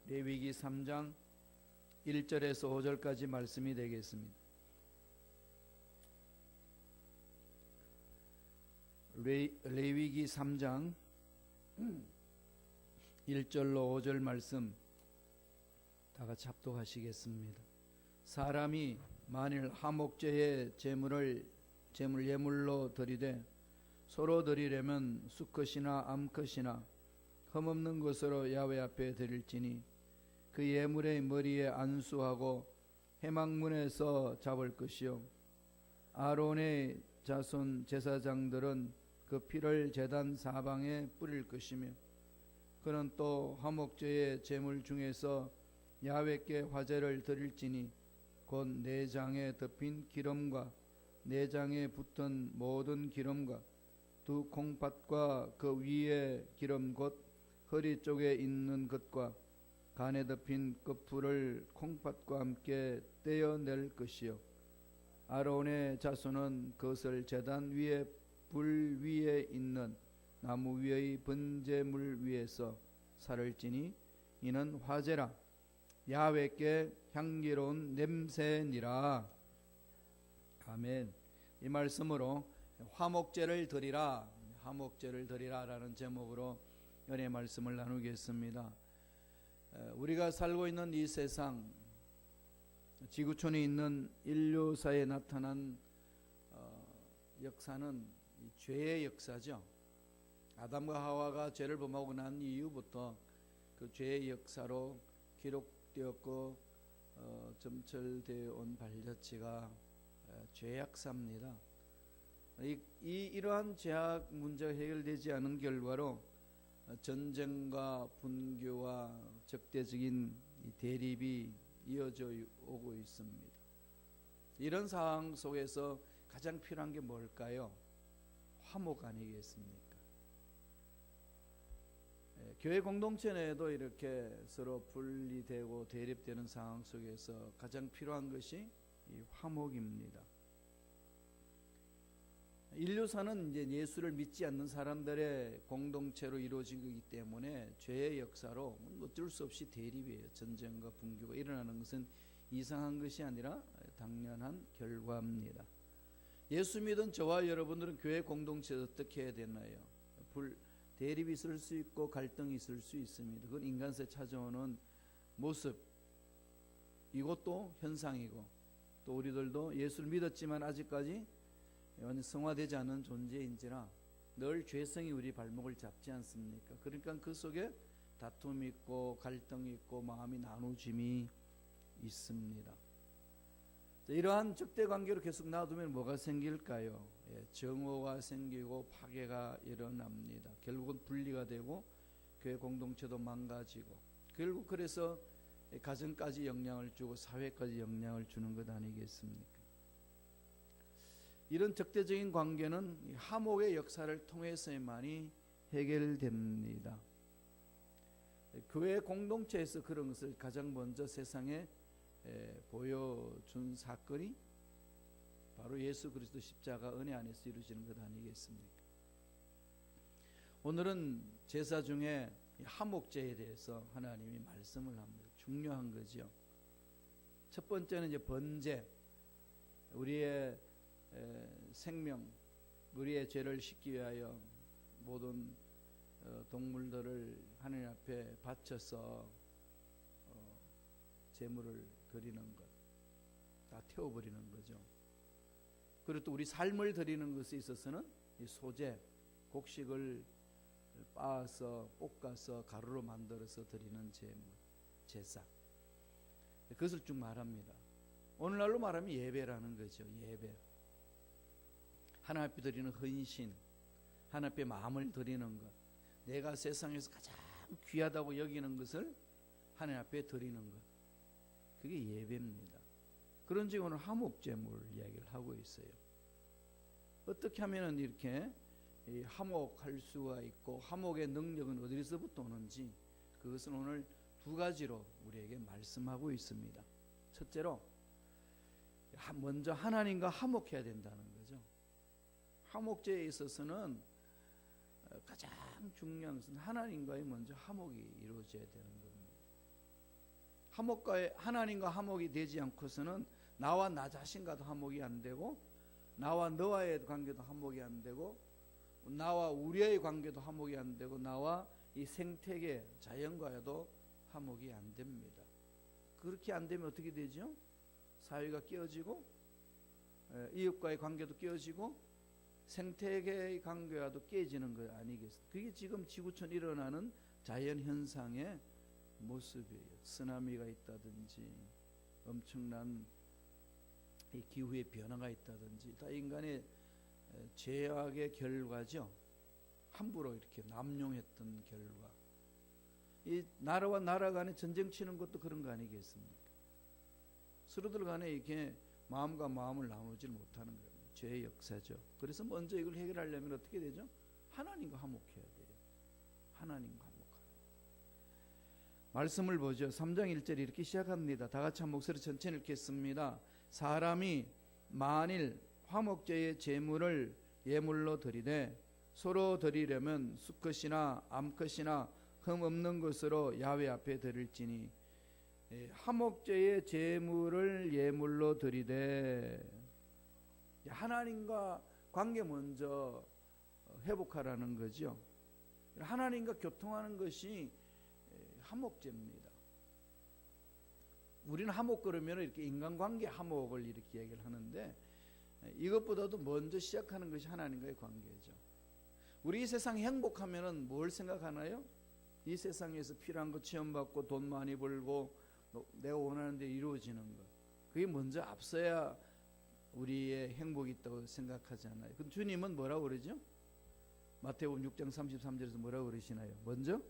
레위기 3장 1절에서 5절까지 말씀이 되겠습니다. 레위기 3장 1절로 5절 말씀 다 같이 합독하시겠습니다. 사람이 만일 화목제의 제물 예물로 드리되 서로 드리려면 수컷이나 암컷이나 흠없는 것으로 야훼 앞에 드릴지니 그 예물의 머리에 안수하고 회막문에서 잡을 것이요 아론의 자손 제사장들은 그 피를 제단 사방에 뿌릴 것이며 그는 또 화목제의 제물 중에서 야훼께 화제를 드릴지니 곧 내장에 덮인 기름과 내장에 붙은 모든 기름과 두 콩팥과 그 위에 기름 곧 허리 쪽에 있는 것과 간에 덮인 끝풀을 콩팥과 함께 떼어낼 것이요 아론의 자손은 그것을 제단 위에 불 위에 있는 나무 위의 번제물 위에서 살을 찌니 이는 화제라 야훼께 향기로운 냄새니라. 아멘. 이 말씀으로 화목제를 드리라 라는 제목으로 은혜의 말씀을 나누겠습니다. 우리가 살고 있는 이 세상 지구촌에 있는 인류사에 나타난 역사는 죄의 역사죠. 아담과 하와가 죄를 범하고 난 이후부터 그 죄의 역사로 기록되었고 점철되어 온 발자취가 죄악사입니다. 이러한 죄악 문제가 해결되지 않은 결과로 전쟁과 분교와 적대적인 대립이 이어져 오고 있습니다. 이런 상황 속에서 가장 필요한 게 뭘까요? 화목 아니겠습니까? 교회 공동체 내에도 이렇게 서로 분리되고 대립되는 상황 속에서 가장 필요한 것이 이 화목입니다. 인류사는 이제 예수를 믿지 않는 사람들의 공동체로 이루어진 것이기 때문에 죄의 역사로 어쩔 수 없이 대립이에요. 전쟁과 분교가 일어나는 것은 이상한 것이 아니라 당연한 결과입니다. 예수 믿은 저와 여러분들은 교회 공동체에서 어떻게 해야 되나요? 대립이 있을 수 있고 갈등이 있을 수 있습니다. 그건 인간세에 찾아오는 모습, 이것도 현상이고 또 우리들도 예수를 믿었지만 아직까지 완전 성화되지 않은 존재인지라 늘 죄성이 우리 발목을 잡지 않습니까? 그러니까 그 속에 다툼이 있고 갈등이 있고 마음이 나누짐이 있습니다. 이러한 적대관계로 계속 놔두면 뭐가 생길까요? 정오가 생기고 파괴가 일어납니다. 결국은 분리가 되고 교회 공동체도 망가지고 결국 그래서 가정까지 영향을 주고 사회까지 영향을 주는 것 아니겠습니까? 이런 적대적인 관계는 화목의 역사를 통해서만이 해결됩니다. 교회 공동체에서 그런 것을 가장 먼저 세상에 보여준 사건이 바로 예수 그리스도 십자가 은혜 안에서 이루어지는 것 아니겠습니까? 오늘은 제사 중에 화목제에 대해서 하나님이 말씀을 합니다. 중요한 거죠. 첫 번째는 이제 번제, 우리의 생명, 우리의 죄를 씻기 위하여 모든 동물들을 하나님 앞에 바쳐서 제물을 드리는 것, 다 태워버리는 거죠. 그리고 또 우리 삶을 드리는 것에 있어서는 이 소제, 곡식을 빻아서 볶아서 가루로 만들어서 드리는 제물, 제사, 그것을 쭉 말합니다. 오늘날로 말하면 예배라는 거죠. 예배, 하나님 앞에 드리는 헌신, 하나님 앞에 마음을 드리는 것, 내가 세상에서 가장 귀하다고 여기는 것을 하나님 앞에 드리는 것, 그게 예배입니다. 그런지 오늘 화목제물 이야기를 하고 있어요. 어떻게 하면 이렇게 화목할 수가 있고 화목의 능력은 어디서부터 오는지 그것은 오늘 두 가지로 우리에게 말씀하고 있습니다. 첫째로 먼저 하나님과 화목해야 된다는 거죠. 화목제에 있어서는 가장 중요한 것은 하나님과의 먼저 화목이 이루어져야 되는 겁니다. 하나님과 화목이 되지 않고서는 나와 나 자신과도 화목이 안 되고, 나와 너와의 관계도 화목이 안 되고, 나와 우리의 관계도 화목이 안 되고, 나와 이 생태계 자연과도 화목이 안 됩니다. 그렇게 안 되면 어떻게 되죠? 사회가 깨어지고, 이웃과의 관계도 깨어지고, 생태계의 관계와도 깨지는 거 아니겠습니까? 그게 지금 지구촌 일어나는 자연 현상의 모습이에요. 쓰나미가 있다든지, 엄청난 이 기후의 변화가 있다든지, 다 인간의 죄악의 결과죠. 함부로 이렇게 남용했던 결과. 이 나라와 나라 간에 전쟁 치는 것도 그런 거 아니겠습니까? 서로들 간에 이렇게 마음과 마음을 나누지 못하는 거예요. 죄의 역사죠. 그래서 먼저 이걸 해결하려면 어떻게 되죠? 하나님과 화목해야 돼요. 하나님과 화목하는. 말씀을 보죠. 3장 1절 이렇게 시작합니다. 다 같이 한 목소리 천천히 읽겠습니다. 사람이 만일 화목제의 제물을 예물로 드리되 서로 드리려면 수컷이나 암컷이나 흠 없는 것으로 야훼 앞에 드릴지니, 화목제의 제물을 예물로 드리되, 하나님과 관계 먼저 회복하라는 거죠. 하나님과 교통하는 것이 화목제입니다. 우리는 화목 그러면 이렇게 인간관계 화목을 이렇게 얘기를 하는데, 이것보다도 먼저 시작하는 것이 하나님과의 관계죠. 우리 이 세상에 행복하면은 뭘 생각하나요? 이 세상에서 필요한 거 체험받고 돈 많이 벌고 내가 원하는 데 이루어지는 것, 그게 먼저 앞서야 우리의 행복이 있다고 생각하잖아요. 그럼 주님은 뭐라고 그러죠? 마태복음 6장 33절에서 뭐라고 그러시나요? 먼저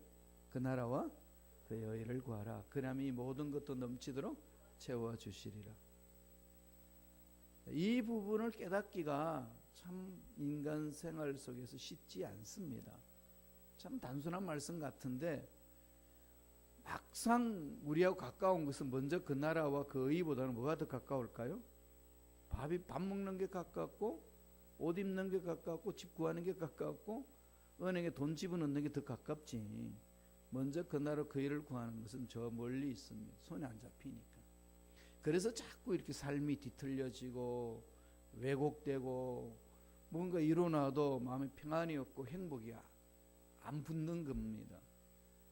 그 나라와 그 의를 구하라. 그러면 이 모든 것도 넘치도록 채워주시리라. 이 부분을 깨닫기가 참 인간 생활 속에서 쉽지 않습니다. 참 단순한 말씀 같은데, 막상 우리하고 가까운 것은 먼저 그 나라와 그 의보다는 뭐가 더 가까울까요? 밥 먹는 게 가깝고, 옷 입는 게 가깝고, 집 구하는 게 가깝고, 은행에 돈 집어넣는 게 더 가깝지. 먼저 그 나라 그 일을 구하는 것은 저 멀리 있습니다. 손에 안 잡히니까. 그래서 자꾸 이렇게 삶이 뒤틀려지고 왜곡되고, 뭔가 이루어놔도 마음에 평안이 없고 행복이 안 붙는 겁니다.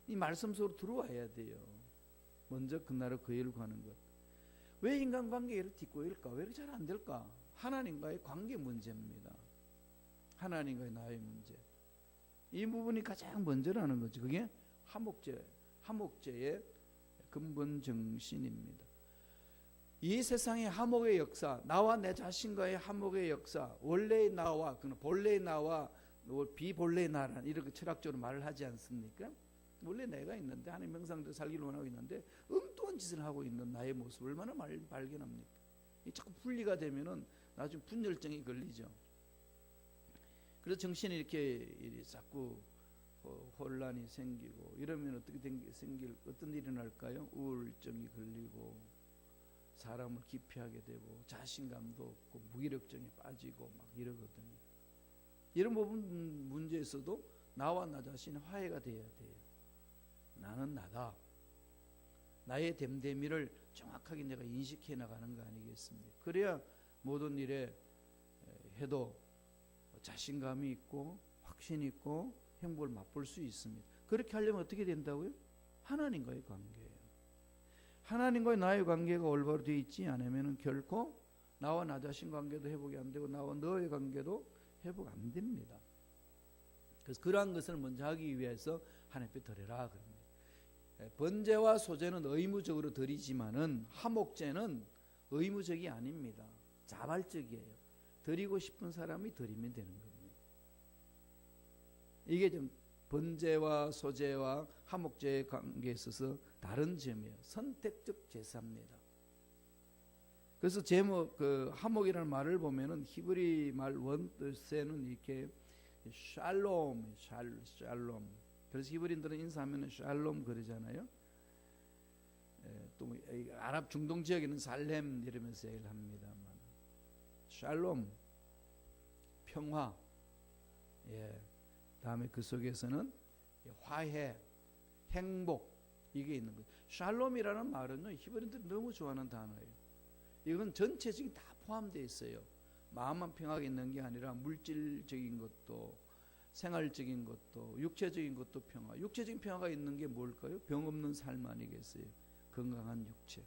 이 말씀 속으로 들어와야 돼요. 먼저 그 나라 그 일을 구하는 것. 왜 인간관계를 뒷꼬일까? 왜 잘 안 될까? 하나님과의 관계 문제입니다. 하나님과의 나의 문제. 이 부분이 가장 먼저라는 거죠. 그게 화목제의 근본 정신입니다. 이 세상의 화목의 역사, 나와 내 자신과의 화목의 역사, 원래의 나와 본래의 나와 비본래의 나라는 이렇게 철학적으로 말을 하지 않습니까? 원래 내가 있는데, 하나님 형상대로 살기를 원하고 있는데 엉뚱한 짓을 하고 있는 나의 모습을 얼마나 발견합니까? 이 자꾸 분리가 되면은 나중에 분열증이 걸리죠. 그래서 정신이 이렇게 자꾸 혼란이 생기고, 이러면 어떻게 어떤 일이 날까요? 우울증이 걸리고, 사람을 기피하게 되고, 자신감도 없고, 무기력증에 빠지고 막 이러거든요. 이런 부분 문제에서도 나와 나 자신의 화해가 돼야 돼요. 나는 나다. 나의 됨됨이를 정확하게 내가 인식해 나가는 거 아니겠습니까? 그래야 모든 일에 해도 자신감이 있고 확신이 있고 행복을 맛볼 수 있습니다. 그렇게 하려면 어떻게 된다고요? 하나님과의 관계예요. 하나님과의 나의 관계가 올바로 되어 있지 않으면 결코 나와 나 자신 관계도 회복이 안 되고, 나와 너의 관계도 회복 안 됩니다. 그래서 그러한 것을 먼저 하기 위해서 하나님 앞에 드려라 그럽니다. 번제와 소제는 의무적으로 드리지만은 화목제는 의무적이 아닙니다. 자발적이에요. 드리고 싶은 사람이 드리면 되는 겁니다. 이게 좀 번제와 소제와 화목제의 관계에 있어서 다른 점이에요. 선택적 제사입니다. 그래서 화목이라는 말을 보면은 히브리 말 원뜻에는 이렇게 샬롬. 그래서 히브리인들은 인사하면 샬롬 그러잖아요. 또 아랍 중동 지역에는 살렘 이러면서 얘기를 합니다만, 샬롬, 평화. 다음에 그 속에서는 화해, 행복, 이게 있는 거예요. 샬롬이라는 말은요, 히브리인들이 너무 좋아하는 단어예요. 이건 전체적인 다 포함되어 있어요. 마음만 평하게 있는 게 아니라 물질적인 것도, 생활적인 것도, 육체적인 것도 평화. 육체적인 평화가 있는 게 뭘까요? 병 없는 삶 아니겠어요? 건강한 육체.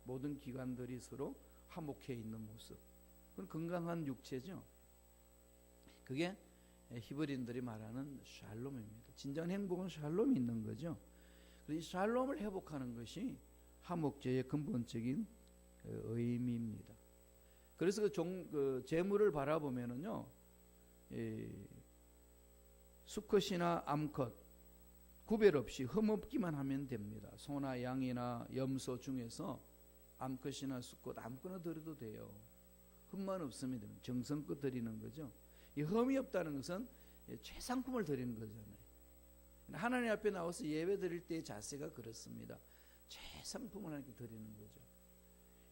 모든 기관들이 서로 화목해 있는 모습. 그건 건강한 육체죠. 그게 히브리인들이 말하는 샬롬입니다. 진정한 행복은 샬롬이 있는 거죠. 이 샬롬을 회복하는 것이 화목제의 근본적인 의미입니다. 그래서 그 재물을 바라보면은요, 수컷이나 암컷 구별 없이 흠없기만 하면 됩니다. 소나 양이나 염소 중에서 암컷이나 수컷 아무거나 드려도 돼요. 흠만 없으면 됩니다. 정성껏 드리는 거죠. 이 흠이 없다는 것은 최상품을 드리는 거잖아요. 하나님 앞에 나와서 예배 드릴 때의 자세가 그렇습니다. 최상품을 하나님께 드리는 거죠.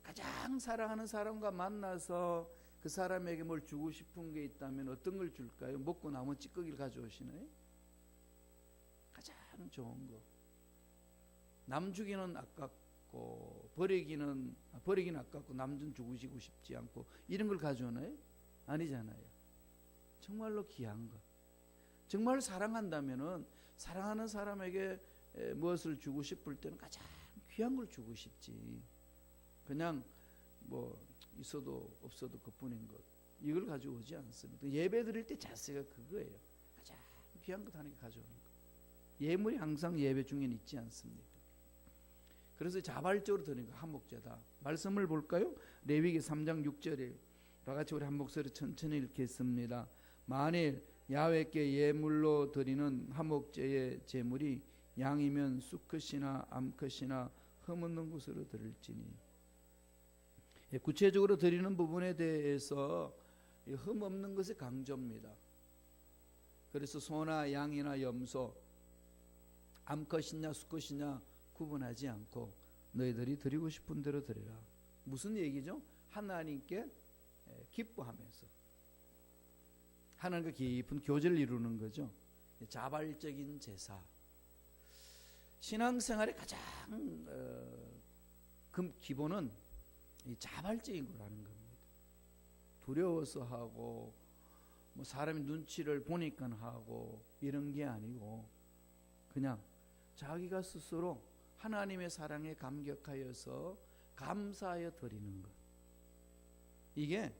가장 사랑하는 사람과 만나서 그 사람에게 뭘 주고 싶은 게 있다면 어떤 걸 줄까요? 먹고 남은 찌꺼기를 가져오시나요? 가장 좋은 거. 남 주기는 아깝고 버리기는 아깝고 남 좀 주고 싶지 않고 이런 걸 가져오나요? 아니잖아요. 정말로 귀한 것. 정말 사랑한다면은 사랑하는 사람에게 무엇을 주고 싶을 때는 가장 귀한 걸 주고 싶지. 그냥 뭐 있어도 없어도 그뿐인 것. 이걸 가지고 오지 않습니다. 예배 드릴 때 자세가 그거예요. 가장 귀한 것 하나님께 가져오는 것. 예물이 항상 예배 중에는 있지 않습니까? 그래서 자발적으로 드리는 거 한목제다. 말씀을 볼까요? 레위기 3장 6절에 다 같이 우리 한 목소리 천천히 읽겠습니다. 만일 야훼께 예물로 드리는 화목제의 제물이 양이면 수컷이나 암컷이나 흠없는 것으로 드릴지니. 구체적으로 드리는 부분에 대해서 흠없는 것의 강조입니다. 그래서 소나 양이나 염소 암컷이냐 수컷이냐 구분하지 않고 너희들이 드리고 싶은 대로 드리라. 무슨 얘기죠? 하나님께 기뻐하면서 하나님과 깊은 교제를 이루는 거죠. 자발적인 제사. 신앙생활의 가장 기본은 이 자발적인 거라는 겁니다. 두려워서 하고 뭐 사람의 눈치를 보니까 하고 이런 게 아니고 그냥 자기가 스스로 하나님의 사랑에 감격하여서 감사하여 드리는 것. 이게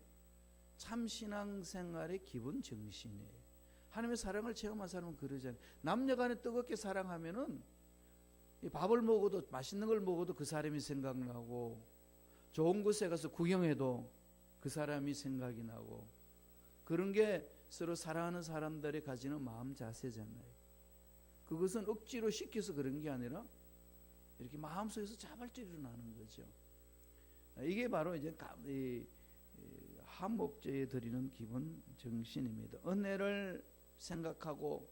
참 신앙생활의 기본 정신이에요. 하나님의 사랑을 체험한 사람은 그러잖아요. 남녀간에 뜨겁게 사랑하면은 밥을 먹어도 맛있는 걸 먹어도 그 사람이 생각나고 좋은 곳에 가서 구경해도 그 사람이 생각이 나고 그런 게 서로 사랑하는 사람들이 가지는 마음 자세잖아요. 그것은 억지로 시켜서 그런 게 아니라 이렇게 마음속에서 자발적으로 나는 거죠. 이게 바로 이제 화목제에 드리는 기본 정신입니다. 은혜를 생각하고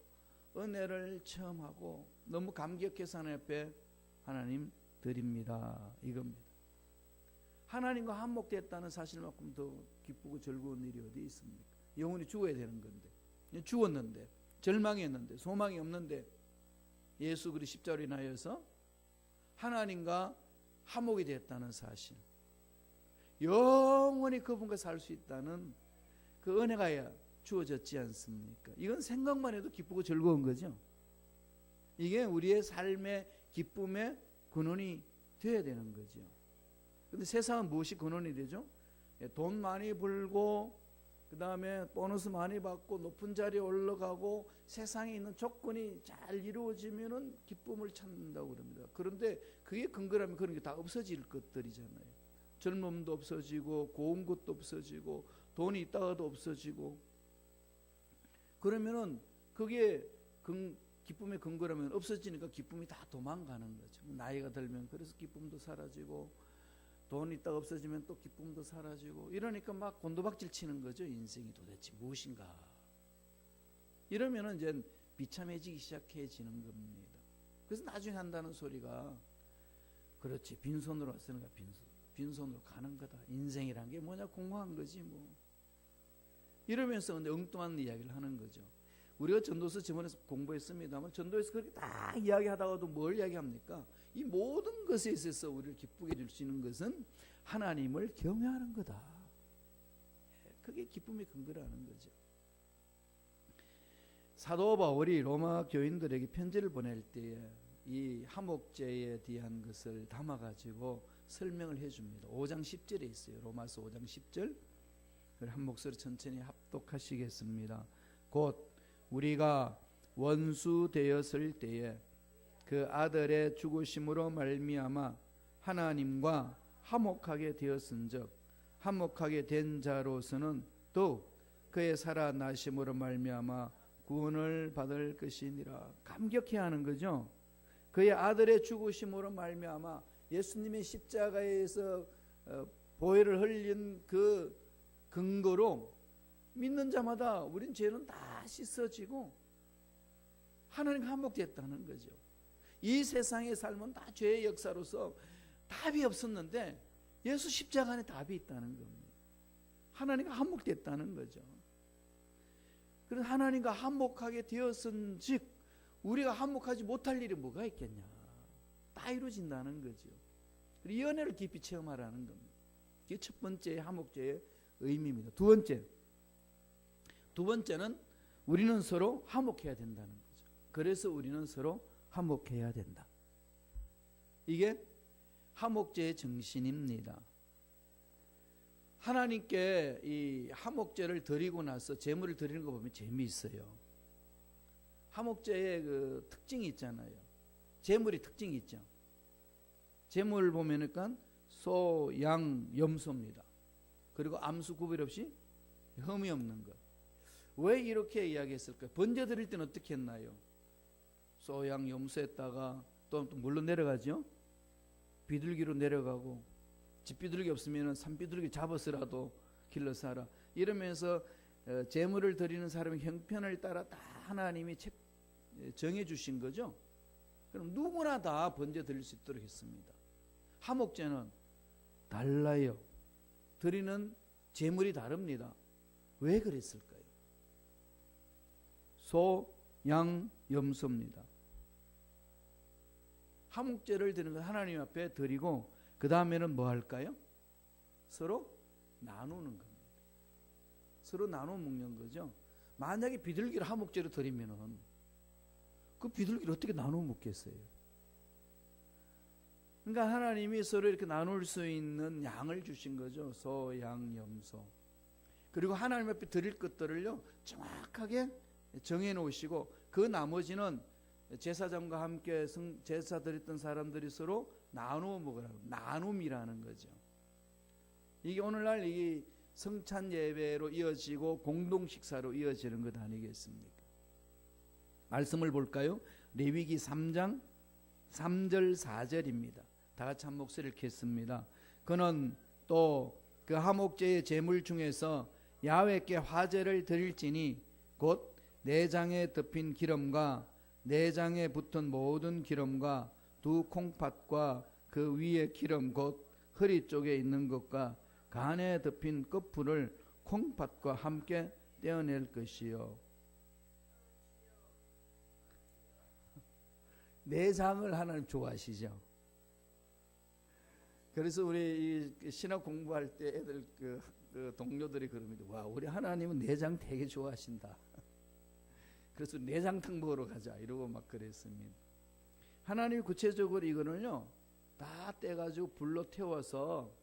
은혜를 체험하고 너무 감격해서 하나님 앞에 하나님 드립니다. 이겁니다. 하나님과 한목됐다는 사실만큼 더 기쁘고 즐거운 일이 어디 있습니까? 영혼이 죽어야 되는 건데 죽었는데 절망했는데 소망이 없는데 예수 그리스도 십자가로 인하여서 하나님과 화목이 됐다는 사실, 영원히 그분과 살 수 있다는 그 은혜가 주어졌지 않습니까? 이건 생각만 해도 기쁘고 즐거운 거죠. 이게 우리의 삶의 기쁨의 근원이 되어야 되는 거죠. 그런데 세상은 무엇이 근원이 되죠? 돈 많이 벌고 그 다음에 보너스 많이 받고 높은 자리에 올라가고 세상에 있는 조건이 잘 이루어지면은 기쁨을 찾는다고 그럽니다. 그런데 그게 근거라면 그런 게 다 없어질 것들이잖아요. 젊음도 없어지고 고운 것도 없어지고 돈이 있다가도 없어지고 그러면은 그게 기쁨의 근거라면 없어지니까 기쁨이 다 도망가는 거죠. 나이가 들면 그래서 기쁨도 사라지고 돈이 있다가 없어지면 또 기쁨도 사라지고 이러니까 막 곤두박질 치는 거죠. 인생이 도대체 무엇인가. 이러면은 이제 비참해지기 시작해지는 겁니다. 그래서 나중에 한다는 소리가 그렇지 빈손으로 왔으니까 빈손으로 가는 거다. 인생이란 게 뭐냐 공허한 거지 뭐. 이러면서 근데 엉뚱한 이야기를 하는 거죠. 우리가 전도서 지문에서 공부했습니다만 전도에서 그렇게 다 이야기하다가도 뭘 이야기합니까? 이 모든 것에 있어서 우리를 기쁘게 해줄 수 있는 것은 하나님을 경외하는 거다. 그게 기쁨의 근거라는 거죠. 사도 바울이 로마 교인들에게 편지를 보낼 때에 이 하목제에 대한 것을 담아가지고 설명을 해줍니다. 5장 10절에 있어요. 로마서 5장 10절. 한 목소리 천천히 합독하시겠습니다. 곧 우리가 원수 되었을 때에 그 아들의 죽으심으로 말미암아 하나님과 화목하게 되었은즉 화목하게 된 자로서는 또 그의 살아나심으로 말미암아 구원을 받을 것이니라. 감격해하는 거죠. 그의 아들의 죽으심으로 말미암아 예수님의 십자가에서 보혈을 흘린 그 근거로 믿는 자마다 우린 죄는 다 씻어지고 하나님과 화목됐다는 거죠. 이 세상의 삶은 다 죄의 역사로서 답이 없었는데 예수 십자가 안에 답이 있다는 겁니다. 하나님과 화목됐다는 거죠. 그래서 하나님과 화목하게 되었은즉 우리가 화목하지 못할 일이 뭐가 있겠냐. 다 이루어진다는 거죠. 이 은혜를 깊이 체험하라는 겁니다. 이게 첫 번째 화목제의 의미입니다. 두 번째는 우리는 서로 화목해야 된다는 거죠. 그래서 우리는 서로 화목해야 된다. 이게 화목제의 정신입니다. 하나님께 이 화목제를 드리고 나서 제물을 드리는 거 보면 재미있어요. 화목제의 그 특징이 있잖아요. 제물이 특징이 있죠. 제물 보면은 소, 양, 염소입니다. 그리고 암수 구별 없이 흠이 없는 것. 왜 이렇게 이야기했을까요? 번제 드릴 때는 어떻게 했나요? 소, 양, 염소에다가 또 물로 내려가죠. 비둘기로 내려가고 집 비둘기 없으면 산 비둘기 잡아서라도 길러서 하라. 이러면서 제물을 드리는 사람의 형편을 따라 다 하나님이 정해 주신 거죠. 그럼 누구나 다 번제 드릴 수 있도록 했습니다. 화목제는 달라요. 드리는 제물이 다릅니다. 왜 그랬을까요? 소, 양, 염소입니다. 화목제를 드리는 건 하나님 앞에 드리고 그 다음에는 뭐 할까요? 서로 나누는 겁니다. 서로 나눠 먹는 거죠. 만약에 비둘기를 화목제로 드리면은 그 비둘기를 어떻게 나눠 먹겠어요? 그러니까 하나님이 서로 이렇게 나눌 수 있는 양을 주신 거죠. 소, 양, 염소. 그리고 하나님 앞에 드릴 것들을요 정확하게 정해 놓으시고 그 나머지는 제사장과 함께 제사 드렸던 사람들이 서로 나누어 먹으라고. 나눔이라는 거죠. 이게 오늘날 이 성찬 예배로 이어지고 공동 식사로 이어지는 것 아니겠습니까? 말씀을 볼까요? 레위기 3장 3절 4절입니다. 다 같이 한 목소리를 읽겠습니다. 그는 또 그 화목제의 제물 중에서 야훼께 화제를 드릴지니 곧 내장에 덮인 기름과 내장에 붙은 모든 기름과 두 콩팥과 그 위에 기름 곧 허리 쪽에 있는 것과 간에 덮인 끝풀을 콩팥과 함께 떼어낼 것이요. 내장을 하나님 좋아하시죠. 그래서 우리 이 신학 공부할 때 애들 그 동료들이 그럽니다. 와, 우리 하나님은 내장 되게 좋아하신다. 그래서 내장탕 먹으러 가자 이러고 막 그랬습니다. 하나님이 구체적으로 이거는요 다 떼가지고 불로 태워서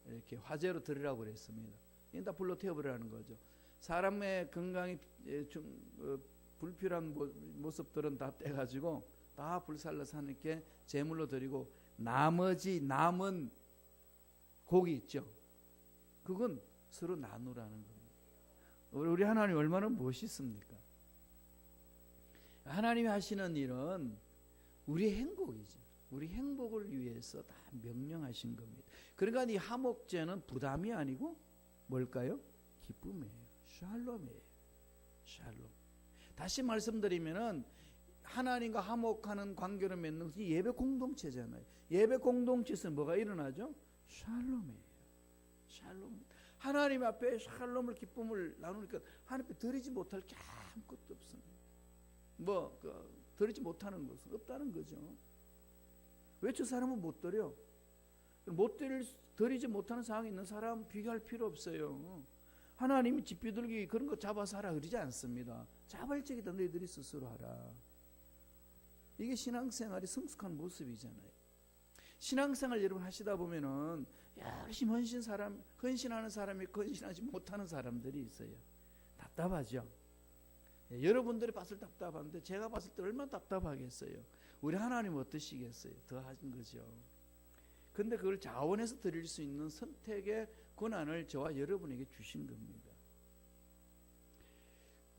이렇게 화제로 드리라고 그랬습니다. 이건 다 불로 태워버리라는 거죠. 사람의 건강에 불필요한 모습들은 다 떼가지고 다 불살라서 하나님께 제물로 드리고 나머지 남은 고기 있죠. 그건 서로 나누라는 겁니다. 우리 하나님 얼마나 멋있습니까? 하나님이 하시는 일은 우리의 행복이죠. 우리 행복을 위해서 다 명령하신 겁니다. 그러니까 이 화목제는 부담이 아니고 뭘까요? 기쁨이에요. 샬롬이에요. 샬롬. 다시 말씀드리면은 하나님과 화목하는 관계를 맺는 것이 예배 공동체잖아요. 예배 공동체에서 뭐가 일어나죠? 샬롬이에요. 샬롬. 하나님 앞에 샬롬을 기쁨을 나누니까 하나님 앞에 드리지 못할 게 아무것도 없습니다. 드리지 못하는 것은 없다는 거죠. 왜 저 사람은 못 드려? 드리지 못하는 상황에 있는 사람 비교할 필요 없어요. 하나님이 집비둘기 그런 거 잡아서 하라 그러지 않습니다. 자발적이다. 너희들이 스스로 하라. 이게 신앙생활이 성숙한 모습이잖아요. 신앙생활 여러분 하시다 보면은 열심히 헌신하는 사람이 헌신하지 못하는 사람들이 있어요. 답답하죠. 여러분들이 봤을 때 답답한데 제가 봤을 때 얼마나 답답하겠어요. 우리 하나님 어떠시겠어요? 더 하신 거죠. 근데 그걸 자원해서 드릴 수 있는 선택의 권한을 저와 여러분에게 주신 겁니다.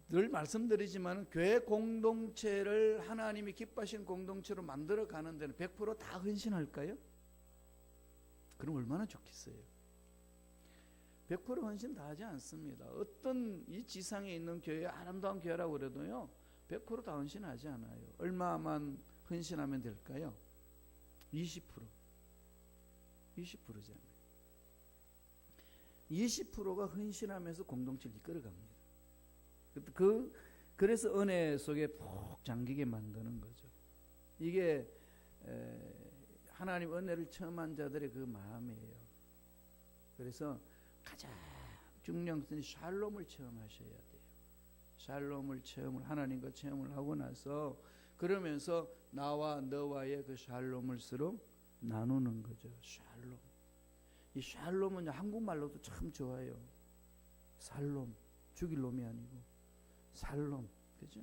늘 말씀드리지만 교회 공동체를 하나님이 기뻐하시는 공동체로 만들어가는 데는 100% 다 헌신할까요? 그럼 얼마나 좋겠어요. 100% 헌신 다 하지 않습니다. 어떤 이 지상에 있는 교회, 아름다운 교회라고 그래도요 100% 다 헌신하지 않아요. 얼마만 헌신하면 될까요? 20%. 20%잖아요. 20%가 헌신하면서 공동체를 이끌어갑니다. 그래서 은혜 속에 푹 잠기게 만드는 거죠. 이게 하나님 은혜를 체험한 자들의 그 마음이에요. 그래서 가장 중요한 것은 샬롬을 체험하셔야 돼요. 샬롬을 하나님과 체험을 하고 나서 그러면서 나와 너와의 그 샬롬을 서로 나누는 거죠. 샬롬. 이 샬롬은 한국말로도 참 좋아요. 살롬, 죽일 놈이 아니고 살롬, 그죠?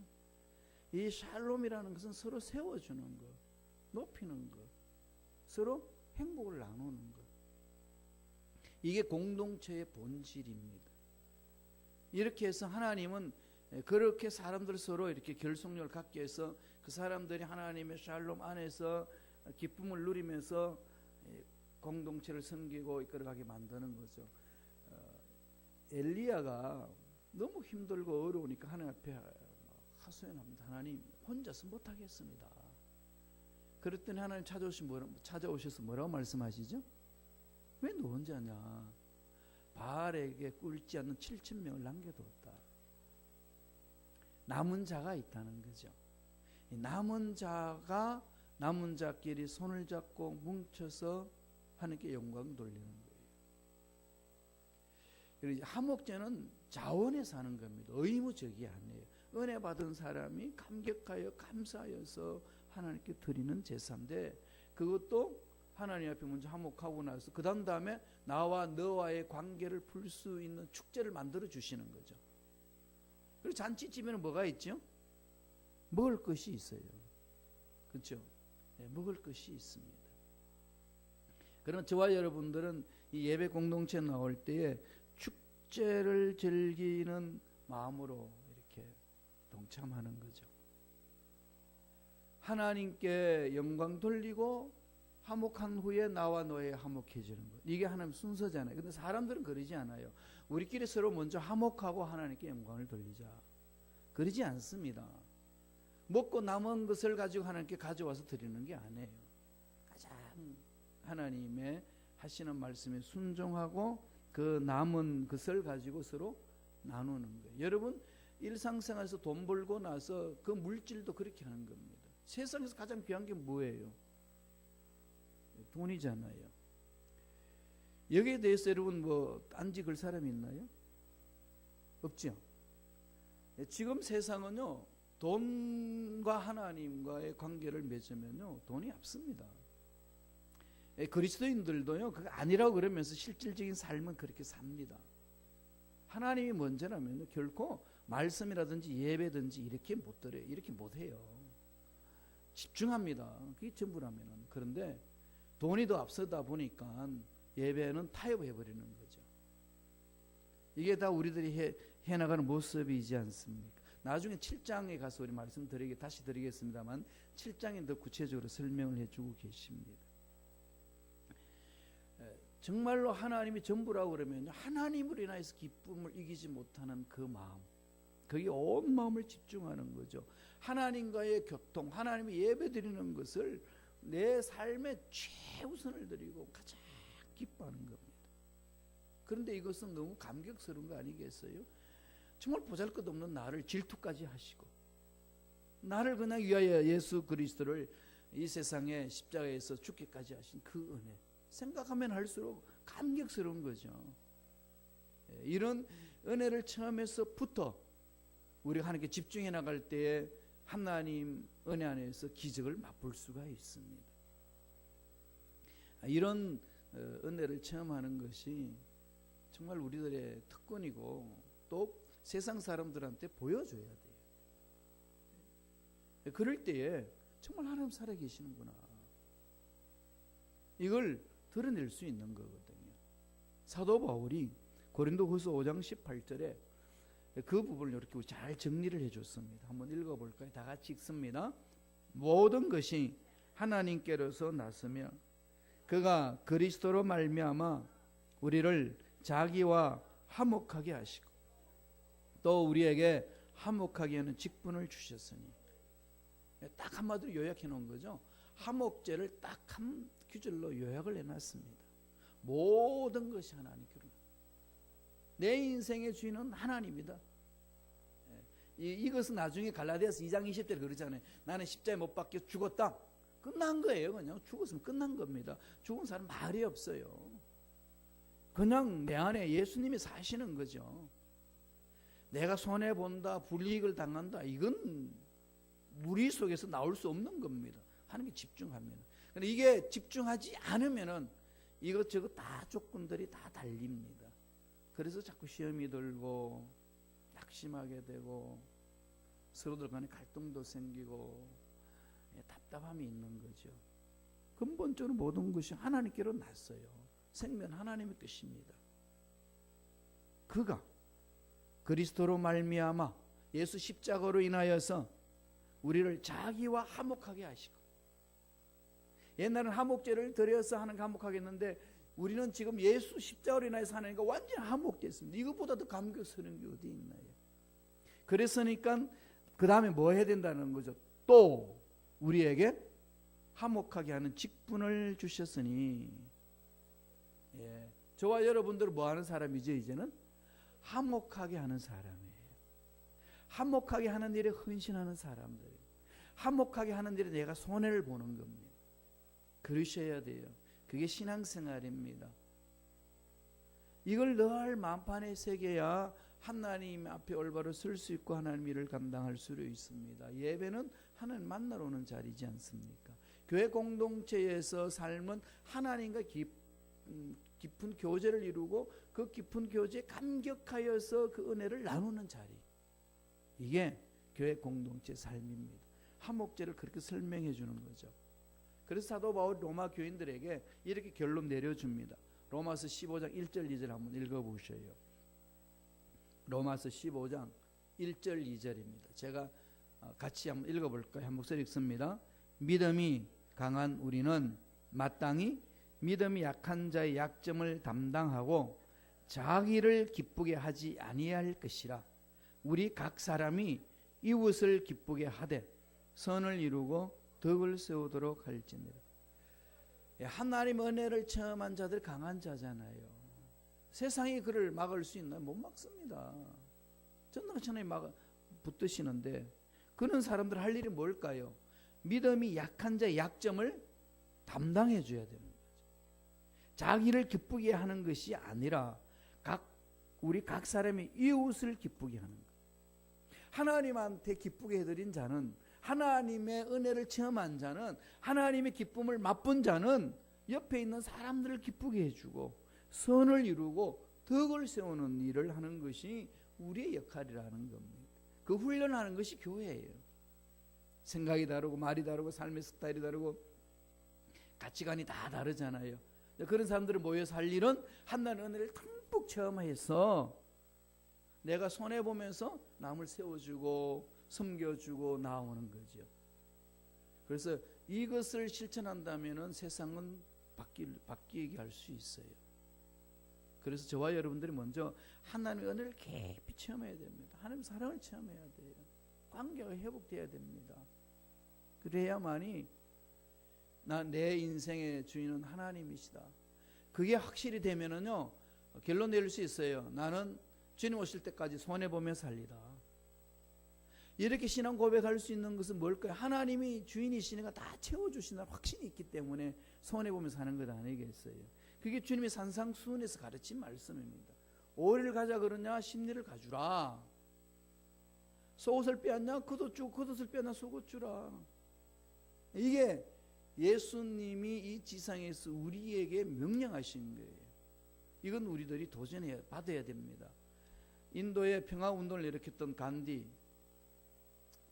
이 샬롬이라는 것은 서로 세워주는 것, 높이는 것, 서로 행복을 나누는 것. 이게 공동체의 본질입니다. 이렇게 해서 하나님은 그렇게 사람들 서로 이렇게 결속력을 갖게 해서 그 사람들이 하나님의 샬롬 안에서 기쁨을 누리면서 공동체를 섬기고 이끌어가게 만드는 거죠. 엘리야가 너무 힘들고 어려우니까 하나님 앞에 하소연합니다. 하나님 혼자서 못하겠습니다. 그랬더니 하나님 찾아오셔서 뭐라고 말씀하시죠? 왜 너 혼자냐? 바알에게 꿀지 않는 7,000명을 남겨두었다. 남은 자가 있다는 거죠. 남은 자끼리 손을 잡고 뭉쳐서 하나님께 영광 돌리는 거예요. 그리고 화목제는 자원해서 하는 겁니다. 의무적이 아니에요. 은혜 받은 사람이 감격하여 감사하여서 하나님께 드리는 제사인데 그것도 하나님 앞에 먼저 화목하고 나서 그 다음에 나와 너와의 관계를 풀 수 있는 축제를 만들어 주시는 거죠. 그리고 잔치집에는 뭐가 있죠? 먹을 것이 있어요. 그렇죠? 네, 먹을 것이 있습니다. 그러면 저와 여러분들은 이 예배 공동체에 나올 때에 축제를 즐기는 마음으로 이렇게 동참하는 거죠. 하나님께 영광 돌리고 화목한 후에 나와 너의 화목해지는 것. 이게 하나님 순서잖아요. 근데 사람들은 그러지 않아요. 우리끼리 서로 먼저 화목하고 하나님께 영광을 돌리자. 그러지 않습니다. 먹고 남은 것을 가지고 하나님께 가져와서 드리는 게 아니에요. 가장 하나님의 하시는 말씀에 순종하고 그 남은 것을 가지고 서로 나누는 거예요. 여러분 일상생활에서 돈 벌고 나서 그 물질도 그렇게 하는 겁니다. 세상에서 가장 귀한 게 뭐예요? 돈이잖아요. 여기에 대해서 여러분 딴지 걸 사람이 있나요? 없죠. 지금 세상은요 돈과 하나님과의 관계를 맺으면요 돈이 앞섭니다. 그리스도인들도요 그게 아니라고 그러면서 실질적인 삶은 그렇게 삽니다. 하나님이 먼저라면 결코 말씀이라든지 예배든지 이렇게 못 드려요. 이렇게 못 해요. 집중합니다. 그게 전부라면은. 그런데 돈이 더 앞서다 보니까 예배는 타협해버리는 거죠. 이게 다 우리들이 해나가는 모습이지 않습니까? 나중에 7장에 가서 우리 다시 드리겠습니다만 7장에 더 구체적으로 설명을 해주고 계십니다. 정말로 하나님이 전부라고 그러면 하나님으로 인하여서 기쁨을 이기지 못하는 그 마음, 거기에 온 마음을 집중하는 거죠. 하나님과의 교통, 하나님이 예배드리는 것을 내 삶의 최우선을 드리고 가장 기뻐하는 겁니다. 그런데 이것은 너무 감격스러운 거 아니겠어요? 정말 보잘것없는 나를 질투까지 하시고 나를 그냥 위하여 예수 그리스도를 이 세상에 십자가에서 죽기까지 하신 그 은혜, 생각하면 할수록 감격스러운 거죠. 이런 은혜를 체험해서부터 우리가 하나님께 집중해 나갈 때에 하나님 은혜 안에서 기적을 맛볼 수가 있습니다. 이런 은혜를 체험하는 것이 정말 우리들의 특권이고 또 세상 사람들한테 보여줘야 돼요. 그럴 때에 정말 하나님 살아계시는구나, 이걸 드러낼 수 있는 거거든요. 사도 바울이 고린도후서 5장 18절에 그 부분을 이렇게 잘 정리를 해줬습니다. 한번 읽어볼까요? 다 같이 읽습니다. 모든 것이 하나님께로서 났으며 그가 그리스도로 말미암아 우리를 자기와 화목하게 하시고 또 우리에게 화목하게 하는 직분을 주셨으니, 딱 한마디로 요약해 놓은 거죠. 화목제를 딱 한 구절로 요약을 해놨습니다. 모든 것이 하나님께로, 내 인생의 주인은 하나님이다. 이것은 나중에 갈라디아서 2장 20절에 그러잖아요. 나는 십자가에 못 박혀 죽었다. 끝난 거예요. 그냥 죽었으면 끝난 겁니다. 죽은 사람 말이 없어요. 그냥 내 안에 예수님이 사시는 거죠. 내가 손해본다, 불이익을 당한다, 이건 무리 속에서 나올 수 없는 겁니다. 하나님께 집중하면. 근데 이게 집중하지 않으면은 이것저것 다 조건들이 다 달립니다. 그래서 자꾸 시험이 들고 낙심하게 되고 서로들 간에 갈등도 생기고 답답함이 있는 거죠. 근본적으로 모든 것이 하나님께로 났어요. 생명 하나님의 뜻입니다. 그가 그리스도로 말미암아 예수 십자가로 인하여서 우리를 자기와 화목하게 하시고, 옛날은 화목제를 드려서 하는 게 화목하겠는데 우리는 지금 예수 십자가로 인하여서 하나님과 완전히 화목됐습니다. 이것보다 더 감격스러운 게 어디 있나요? 그랬으니까 그 다음에 뭐 해야 된다는 거죠? 또 우리에게 화목하게 하는 직분을 주셨으니, 저와 여러분들은 뭐 하는 사람이죠? 이제는 화목하게 하는 사람이에요. 화목하게 하는 일에 헌신하는 사람들이에요. 화목하게 하는 일에 내가 손해를 보는 겁니다. 그러셔야 돼요. 그게 신앙생활입니다. 이걸 늘 마음판에 새겨야 하나님 앞에 올바로 설 수 있고 하나님 일을 감당할 수 있습니다. 예배는 하나님 만나러 오는 자리지 않습니까? 교회 공동체에서 삶은 하나님과 깊은 교제를 이루고 그 깊은 교제에 감격하여서 그 은혜를 나누는 자리, 이게 교회 공동체 삶입니다. 화목제를 그렇게 설명해 주는 거죠. 그래서 사도 바울 로마 교인들에게 이렇게 결론 내려줍니다. 로마서 15장 1절 2절 한번 읽어보셔요. 로마서 15장 1절 2절입니다. 제가 같이 한번 읽어볼까요? 한 목소리 읽습니다. 믿음이 강한 우리는 마땅히 믿음이 약한 자의 약점을 담당하고 자기를 기쁘게 하지 아니할 것이라. 우리 각 사람이 이웃을 기쁘게 하되 선을 이루고 덕을 세우도록 할지니라. 하나님 은혜를 체험한 자들 강한 자잖아요. 세상이 그를 막을 수 있나요? 못 막습니다. 전능하시나님 붙드시는데 그런 사람들 할 일이 뭘까요? 믿음이 약한 자의 약점을 담당해 줘야 되는 거죠. 자기를 기쁘게 하는 것이 아니라 우리 각 사람이 이웃을 기쁘게 하는 거예요. 하나님한테 기쁘게 해드린 자는, 하나님의 은혜를 체험한 자는, 하나님의 기쁨을 맛본 자는 옆에 있는 사람들을 기쁘게 해주고 선을 이루고 덕을 세우는 일을 하는 것이 우리의 역할이라는 겁니다. 그 훈련하는 것이 교회예요. 생각이 다르고 말이 다르고 삶의 스타일이 다르고 가치관이 다 다르잖아요. 그런 사람들이 모여서 할 일은 하나님의 은혜를 듬뿍 체험해서 내가 손해보면서 남을 세워주고 섬겨주고 나오는 거죠. 그래서 이것을 실천한다면 세상은 바뀌게 할 수 있어요. 그래서 저와 여러분들이 먼저 하나님의 은혜를 깊이 체험해야 됩니다. 하나님의 사랑을 체험해야 돼요. 관계가 회복돼야 됩니다. 그래야만이 내 인생의 주인은 하나님이시다. 그게 확실히 되면은요, 결론 내릴 수 있어요. 나는 주님 오실 때까지 손해보며 살리라. 이렇게 신앙 고백할 수 있는 것은 뭘까요? 하나님이 주인이시니까 다 채워주신다는 확신이 있기 때문에 손해보며 사는 것 아니겠어요? 그게 주님의 산상수훈에서 가르친 말씀입니다. 오리를 가자 그러냐 심리를 가주라. 속옷을 빼앗냐 겉옷 주고 겉옷을 빼앗냐 속옷 주라. 이게 예수님이 이 지상에서 우리에게 명령하신 거예요. 이건 우리들이 도전해 받아야 됩니다. 인도의 평화운동을 일으켰던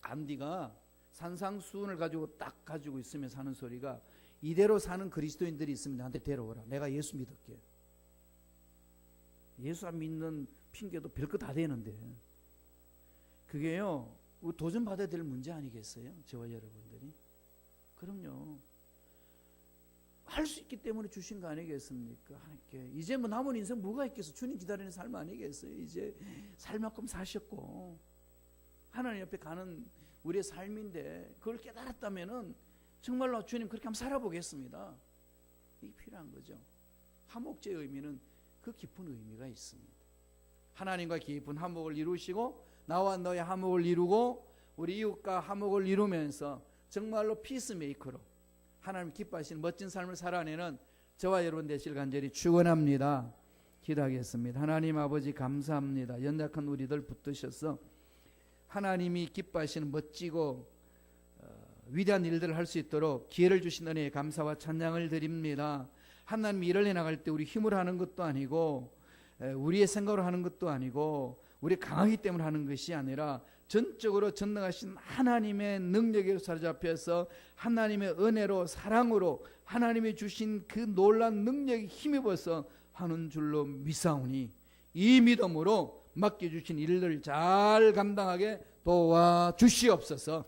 간디가 산상수훈을 가지고 딱 가지고 있으면 사는 소리가, 이대로 사는 그리스도인들이 있으면 나한테 데려오라. 내가 예수 믿을게. 예수 안 믿는 핑계도 별거 다 되는데, 그게요 도전 받아야 될 문제 아니겠어요? 저와 여러분들이. 그럼요. 할 수 있기 때문에 주신 거 아니겠습니까? 하나님께 이제 뭐 남은 인생 뭐가 있겠어? 주님 기다리는 삶 아니겠어요? 이제 살 만큼 사셨고 하나님 옆에 가는 우리의 삶인데, 그걸 깨달았다면은 정말로 주님 그렇게 한번 살아보겠습니다. 이게 필요한 거죠. 화목제의 의미는 그 깊은 의미가 있습니다. 하나님과 깊은 화목을 이루시고 나와 너의 화목을 이루고 우리 이웃과 화목을 이루면서 정말로 피스메이커로 하나님 기뻐하시는 멋진 삶을 살아내는 저와 여러분 되실 간절히 축원합니다. 기도하겠습니다. 하나님 아버지 감사합니다. 연약한 우리들 붙드셔서 하나님이 기뻐하시는 멋지고 위대한 일들을 할 수 있도록 기회를 주신 은혜에 감사와 찬양을 드립니다. 하나님이 일을 해나갈 때 우리 힘으로 하는 것도 아니고 우리의 생각으로 하는 것도 아니고 우리 강하기 때문에 하는 것이 아니라 전적으로 전능하신 하나님의 능력에 사로잡혀서 하나님의 은혜로 사랑으로 하나님이 주신 그 놀라운 능력에 힘입어서 하는 줄로 믿사오니 이 믿음으로 맡겨주신 일을 잘 감당하게 도와주시옵소서.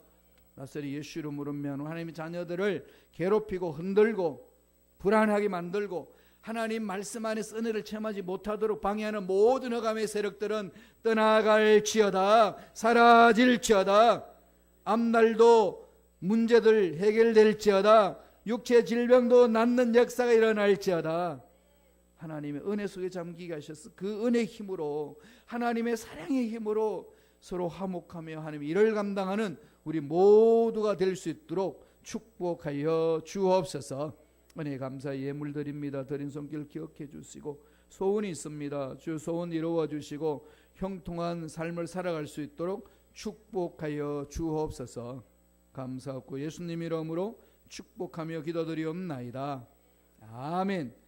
나서리 예수 이름으로 명하는 하나님의 자녀들을 괴롭히고 흔들고 불안하게 만들고 하나님 말씀 안에서 은혜를 체험하지 못하도록 방해하는 모든 흑암의 세력들은 떠나갈지어다. 사라질지어다. 앞날도 문제들 해결될지어다. 육체 질병도 낫는 역사가 일어날지어다. 하나님의 은혜 속에 잠기게 하셔서 그 은혜의 힘으로 하나님의 사랑의 힘으로 서로 화목하며 하나님의 일을 감당하는 우리 모두가 될 수 있도록 축복하여 주옵소서. 은혜 감사 예물 드립니다. 드린 손길 기억해 주시고 소원이 있습니다. 주 소원 이루어 주시고 형통한 삶을 살아갈 수 있도록 축복하여 주옵소서. 감사하고 예수님 이름으로 축복하며 기도드리옵나이다. 아멘.